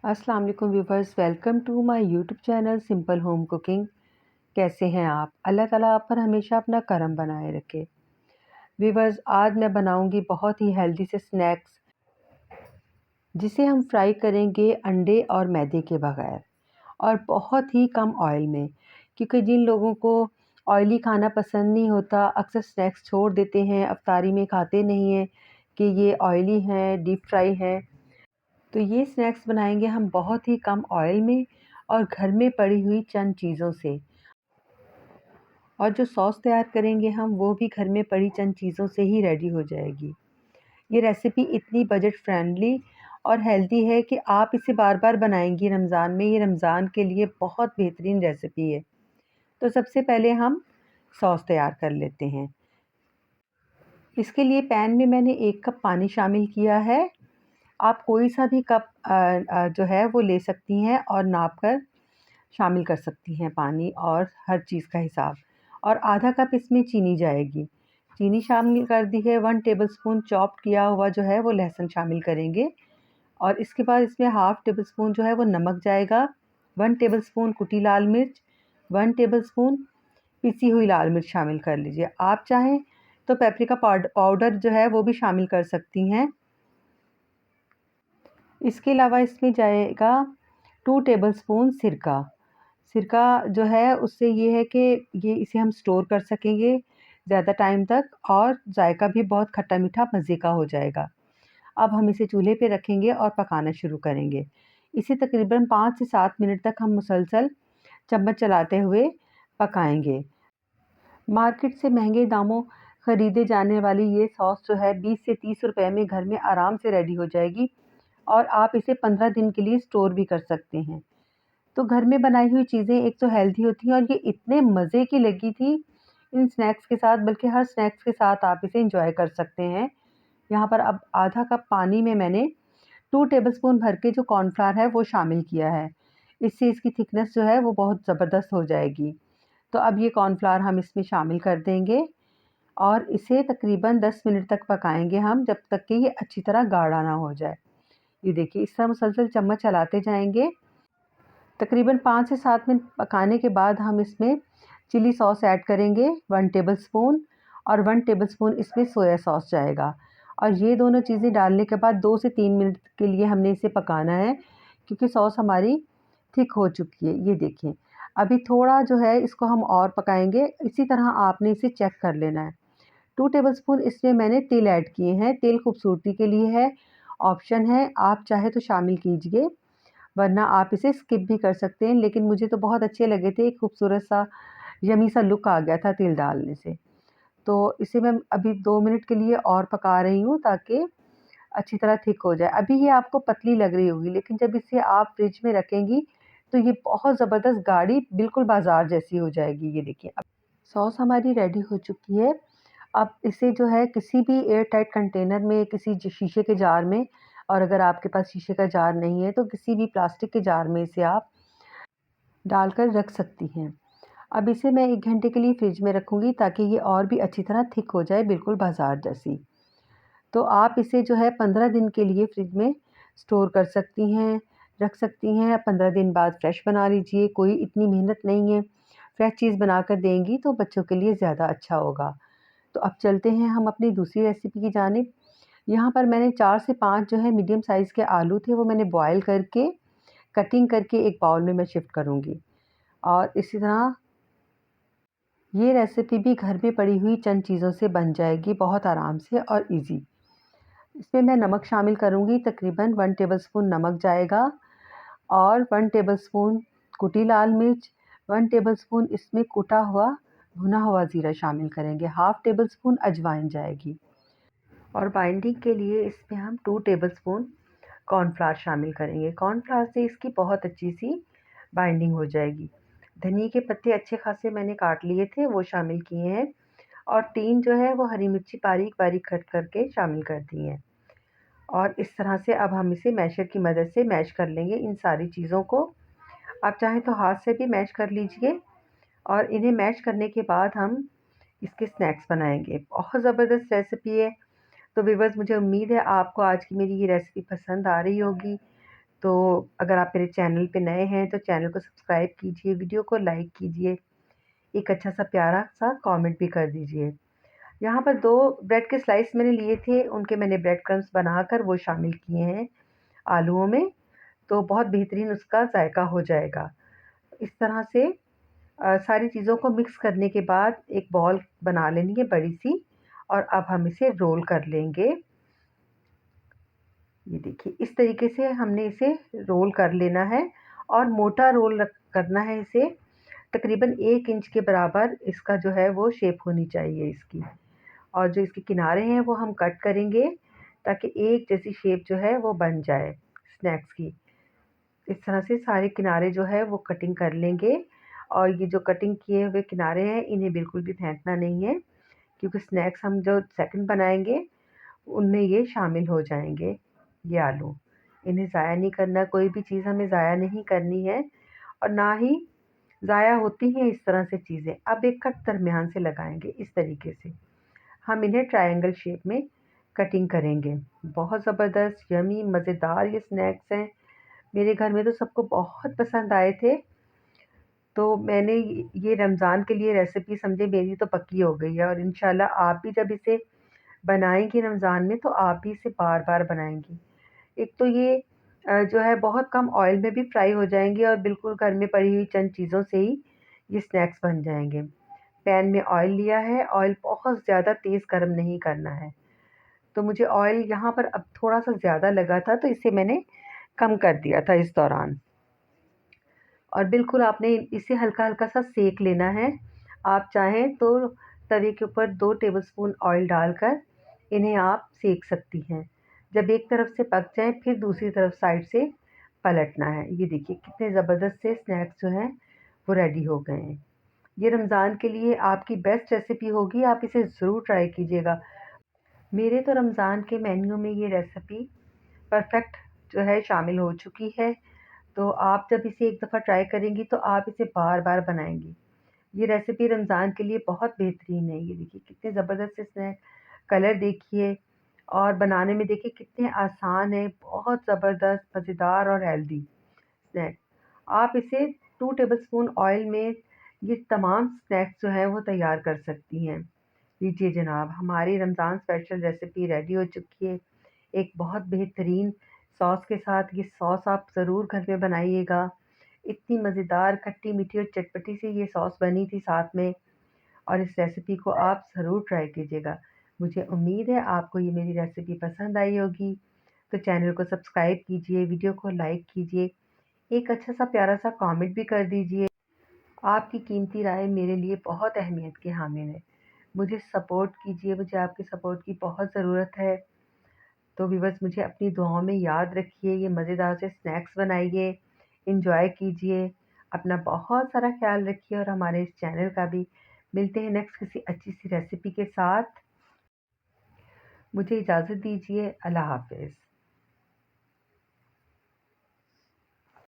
अस्सलाम वालेकुम viewers, welcome to my YouTube channel simple home cooking. कैसे हैं आप? अल्लाह ताला आप पर हमेशा अपना करम बनाए रखे। व्यूवर्स, आज मैं बनाऊंगी बहुत ही हेल्दी से स्नैक्स, जिसे हम फ्राई करेंगे अंडे और मैदे के बगैर और बहुत ही कम ऑयल में। क्योंकि जिन लोगों को ऑयली खाना पसंद नहीं होता, अक्सर स्नैक्स छोड़ देते हैं, अफ्तारी में खाते नहीं हैं कि ये ऑयली हैं, डीप फ्राई हैं। तो ये स्नैक्स बनाएंगे हम बहुत ही कम ऑयल में और घर में पड़ी हुई चंद चीज़ों से। और जो सॉस तैयार करेंगे हम, वो भी घर में पड़ी चंद चीज़ों से ही रेडी हो जाएगी। ये रेसिपी इतनी बजट फ्रेंडली और हेल्दी है कि आप इसे बार बार बनाएंगी रमज़ान में। ये रमज़ान के लिए बहुत बेहतरीन रेसिपी है। तो सबसे पहले हम सॉस तैयार कर लेते हैं। इसके लिए पैन में मैंने 1 कप पानी शामिल किया है। आप कोई सा भी कप जो है वो ले सकती हैं और नाप कर शामिल कर सकती हैं पानी और हर चीज़ का हिसाब। और आधा कप इसमें चीनी जाएगी। चीनी शामिल कर दी है। 1 टेबलस्पून चॉप्ड किया हुआ जो है वो लहसुन शामिल करेंगे। और इसके बाद इसमें हाफ़ टेबलस्पून जो है वो नमक जाएगा। 1 टेबलस्पून कुटी लाल मिर्च, 1 टेबलस्पून पिसी हुई लाल मिर्च शामिल कर लीजिए। आप चाहें तो पेपरिका पाउडर जो है वो भी शामिल कर सकती हैं। इसके अलावा इसमें जाएगा 2 टेबलस्पून सिरका। सिरका जो है उससे ये है कि ये इसे हम स्टोर कर सकेंगे ज़्यादा टाइम तक और जायका भी बहुत खट्टा मीठा मज़े का हो जाएगा। अब हम इसे चूल्हे पे रखेंगे और पकाना शुरू करेंगे। इसे तकरीबन 5 से 7 मिनट तक हम मुसलसल चम्मच चलाते हुए पकाएंगे। मार्केट से महंगे दामों ख़रीदे जाने वाली ये सॉस जो है 20 से 30 रुपए में घर में आराम से रेडी हो जाएगी और आप इसे 15 दिन के लिए स्टोर भी कर सकते हैं। तो घर में बनाई हुई चीज़ें एक तो हेल्दी होती हैं और ये इतने मज़े की लगी थी इन स्नैक्स के साथ, बल्कि हर स्नैक्स के साथ आप इसे एंजॉय कर सकते हैं। यहाँ पर अब आधा कप पानी में मैंने 2 टेबलस्पून भर के जो कॉर्नफ्लावर है वो शामिल किया है। इससे इसकी थिकनेस जो है वो बहुत ज़बरदस्त हो जाएगी। तो अब ये कॉर्नफ्लावर हम इसमें शामिल कर देंगे और इसे तकरीबन 10 मिनट तक पकाएंगे हम, जब तक कि ये अच्छी तरह गाढ़ा ना हो जाए। ये देखिए, इस तरह मुसलसल चम्मच चलाते जाएंगे। तकरीबन 5 से 7 मिनट पकाने के बाद हम इसमें चिली सॉस ऐड करेंगे 1 टेबलस्पून और 1 टेबलस्पून इसमें सोया सॉस जाएगा। और ये दोनों चीज़ें डालने के बाद 2 से 3 मिनट के लिए हमने इसे पकाना है, क्योंकि सॉस हमारी थिक हो चुकी है। ये देखें, अभी थोड़ा जो है इसको हम और पकाएंगे। इसी तरह आपने इसे चेक कर लेना है। 2 टेबलस्पून इसमें मैंने तिल ऐड किए हैं। तिल खूबसूरती के लिए है, ऑप्शन है, आप चाहे तो शामिल कीजिए, वरना आप इसे स्किप भी कर सकते हैं। लेकिन मुझे तो बहुत अच्छे लगे थे, एक खूबसूरत सा यम्मी सा लुक आ गया था तिल डालने से। तो इसे मैं अभी 2 मिनट के लिए और पका रही हूँ ताकि अच्छी तरह थिक हो जाए। अभी ये आपको पतली लग रही होगी, लेकिन जब इसे आप फ्रिज में रखेंगी तो ये बहुत ज़बरदस्त गाढ़ी, बिल्कुल बाज़ार जैसी हो जाएगी। ये देखिए, अब सॉस हमारी रेडी हो चुकी है। अब इसे जो है किसी भी एयर टाइट कंटेनर में, किसी शीशे के जार में, और अगर आपके पास शीशे का जार नहीं है तो किसी भी प्लास्टिक के जार में इसे आप डालकर रख सकती हैं। अब इसे मैं 1 घंटे के लिए फ्रिज में रखूँगी ताकि ये और भी अच्छी तरह थिक हो जाए, बिल्कुल बाज़ार जैसी। तो आप इसे जो है 15 दिन के लिए फ्रिज में स्टोर कर सकती हैं, रख सकती हैं। 15 दिन बाद फ्रेश बना लीजिए, कोई इतनी मेहनत नहीं है। फ्रेश चीज़ बनाकर देंगी तो बच्चों के लिए ज़्यादा अच्छा होगा। तो अब चलते हैं हम अपनी दूसरी रेसिपी की जानिब। यहाँ पर मैंने 4 से 5 जो है मीडियम साइज़ के आलू थे, वो मैंने बॉयल करके कटिंग करके एक बाउल में मैं शिफ्ट करूँगी। और इसी तरह ये रेसिपी भी घर में पड़ी हुई चंद चीज़ों से बन जाएगी बहुत आराम से और ईज़ी। इसमें मैं नमक शामिल करूँगी, तकरीबन 1 टेबलस्पून नमक जाएगा और 1 टेबलस्पून कुटी लाल मिर्च, 1 टेबलस्पून इसमें कुटा हुआ भुना हुआ ज़ीरा शामिल करेंगे, हाफ़ टेबलस्पून अजवाइन जाएगी। और बाइंडिंग के लिए इसमें हम 2 टेबलस्पून कॉर्नफ्लावर शामिल करेंगे। कॉर्नफ्लावर से इसकी बहुत अच्छी सी बाइंडिंग हो जाएगी। धनिए के पत्ते अच्छे खासे मैंने काट लिए थे, वो शामिल किए हैं। और 3 जो है वो हरी मिर्ची बारीक बारीक कट करके शामिल कर दी हैं। और इस तरह से अब हम इसे मैशर की मदद से मैश कर लेंगे इन सारी चीज़ों को। आप चाहें तो हाथ से भी मैश कर लीजिए। और इन्हें मैश करने के बाद हम इसके स्नैक्स बनाएंगे। बहुत ज़बरदस्त रेसिपी है। तो व्यूअर्स, मुझे उम्मीद है आपको आज की मेरी ये रेसिपी पसंद आ रही होगी। तो अगर आप मेरे चैनल पे नए हैं तो चैनल को सब्सक्राइब कीजिए, वीडियो को लाइक कीजिए, एक अच्छा सा प्यारा सा कमेंट भी कर दीजिए। यहाँ पर 2 ब्रेड के स्लाइस मैंने लिए थे, उनके मैंने ब्रेड क्रम्स बनाकर वो शामिल किए हैं आलूओं में, तो बहुत बेहतरीन उसका ज़ायका हो जाएगा। इस तरह से सारी चीज़ों को मिक्स करने के बाद एक बॉल बना लेनी है बड़ी-सी और अब हम इसे रोल कर लेंगे। ये देखिए इस तरीके से हमने इसे रोल कर लेना है और मोटा रोल करना है इसे। तकरीबन 1 इंच के बराबर इसका जो है वो शेप होनी चाहिए इसकी। और जो इसके किनारे हैं वो हम कट करेंगे ताकि एक जैसी शेप जो है वो बन जाए स्नैक्स की। इस तरह से सारे किनारे जो है वो कटिंग कर लेंगे और ये जो कटिंग किए हुए किनारे हैं इन्हें बिल्कुल भी फेंकना नहीं है, क्योंकि स्नैक्स हम जो सेकंड बनाएँगे उनमें ये शामिल हो जाएँगे, ये आलू। इन्हें ज़ाया नहीं करना, कोई भी चीज़ हमें ज़ाया नहीं करनी है और ना ही ज़ाया होती हैं इस तरह से चीज़ें। अब एक कट दरमियान से लगाएँगे इस तरीके से। हम इन्हें ट्रायंगल शेप में कटिंग करेंगे। बहुत ज़बरदस्त यम्मी मज़ेदार ये स्नैक्स हैं। मेरे घर में तो सबको बहुत पसंद आए थे। तो मैंने ये रमज़ान के लिए रेसिपी समझे मेरी तो पक्की हो गई है और इंशाल्लाह आप भी जब इसे बनाएँगी रमज़ान में तो आप भी इसे बार-बार बनाएँगी। एक तो ये जो है बहुत कम ऑयल में भी फ्राई हो जाएँगे और बिल्कुल घर में पड़ी हुई चंद चीज़ों से ही ये स्नैक्स बन जाएँगे। पैन में ऑयल लिया है, ऑयल बहुत ज़्यादा तेज़ गरम नहीं करना है। तो मुझे ऑयल यहाँ पर अब थोड़ा-सा ज़्यादा लगा था तो इसे मैंने कम कर दिया था इस दौरान। और बिल्कुल आपने इसे हल्का-हल्का सा सेक लेना है। आप चाहें तो तवे के ऊपर 2 टेबलस्पून ऑयल डालकर इन्हें आप सेक सकती हैं। जब एक तरफ से पक जाएँ फिर दूसरी तरफ साइड से पलटना है। ये देखिए कितने ज़बरदस्त से स्नैक्स जो हैं वो रेडी हो गए हैं। ये रमज़ान के लिए आपकी बेस्ट रेसिपी होगी, आप इसे ज़रूर ट्राई कीजिएगा। मेरे तो रमज़ान के मेन्यू में ये रेसिपी परफ़ेक्ट जो है शामिल हो चुकी है। तो आप जब इसे एक दफ़ा ट्राई करेंगी तो आप इसे बार-बार बनाएँगी। ये रेसिपी रमज़ान के लिए बहुत बेहतरीन है। ये देखिए कितने ज़बरदस्त इसमें कलर देखिए और बनाने में देखिए कितने आसान है, बहुत ज़बरदस्त, मज़ेदार और हेल्दी स्नैक। आप इसे 2 टेबलस्पून ऑयल में ये तमाम स्नैक्स जो हैं वो तैयार कर सकती हैं। लीजिए जनाब, हमारी रमज़ान स्पेशल रेसिपी रेडी हो चुकी है। एक बहुत बेहतरीन सॉस के साथ, ये सॉस आप ज़रूर घर में बनाइएगा। इतनी मज़ेदार खट्टी-मीठी और चटपटी सी ये सॉस बनी थी साथ में और इस रेसिपी को आप ज़रूर ट्राई कीजिएगा। मुझे उम्मीद है आपको ये मेरी रेसिपी पसंद आई होगी। तो चैनल को सब्सक्राइब कीजिए, वीडियो को लाइक कीजिए, एक अच्छा सा प्यारा सा कमेंट भी कर दीजिए। आपकी कीमती राय मेरे लिए बहुत अहमियत की हामिल है। मुझे सपोर्ट कीजिए, मुझे आपके सपोर्ट की बहुत ज़रूरत है। तो व्यूअर्स मुझे अपनी दुआओं में याद रखिए, ये मज़ेदार से स्नैक्स बनाइए, एन्जॉय कीजिए, अपना बहुत सारा ख़्याल रखिए और हमारे इस चैनल का भी। मिलते हैं नेक्स्ट किसी अच्छी सी रेसिपी के साथ। मुझे इजाज़त दीजिए। अल्लाह हाफ़िज़।